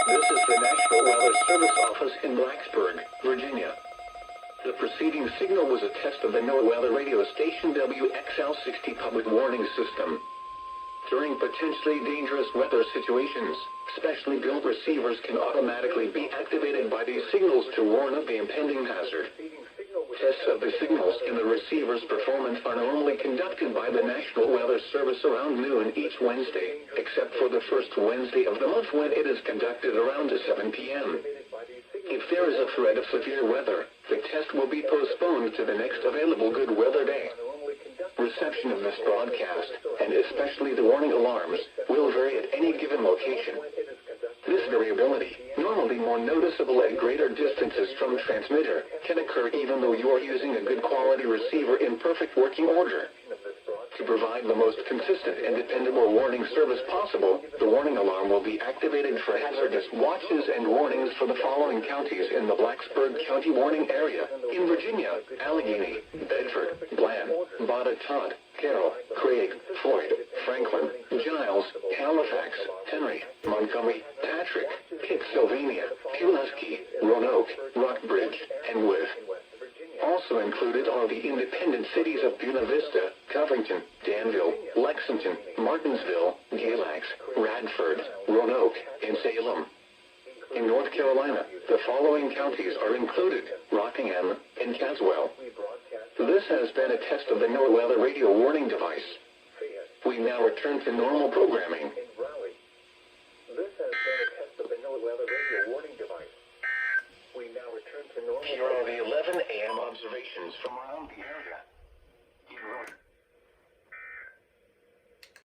This is the National Weather Service Office in Blacksburg, Virginia. The preceding signal was a test of the NOAA radio station WXL-60 public warning system. During potentially dangerous weather situations, specially built receivers can automatically be activated by these signals to warn of the impending hazard. Tests of the signals and the receiver's performance are normally conducted by the National Weather Service around noon each Wednesday, except for the first Wednesday of the month when it is conducted around 7 p.m. If there is a threat of severe weather, the test will be postponed to the next available good weather day. Reception of this broadcast, and especially the warning alarms, will vary at any given location. This variability, normally more noticeable at greater distances from the transmitter, can occur even though you are using a good quality receiver in perfect working order. To provide the most consistent and dependable warning service possible, the warning alarm will be activated for hazardous watches and warnings for the following counties in the Blacksburg County warning area: in Virginia, Allegheny, Bedford, Bland, Todd, Carroll, Craig, Floyd, Franklin, Giles, Halifax, Henry, Montgomery, Patrick, Pittsylvania, Pulaski, Roanoke, Rockbridge, and Wythe. Also included are the independent cities of Buena Vista, Covington, Danville, Lexington, Martinsville, Galax, Radford, Roanoke, and Salem. In North Carolina, the following counties are included: Rockingham and Caswell. This has been a test of the NOAA weather radio warning device. We now return to normal programming. This has been a test of the NOAA weather radio warning device. We now return to normal. Here are the 11 a.m. observations from around the area. In North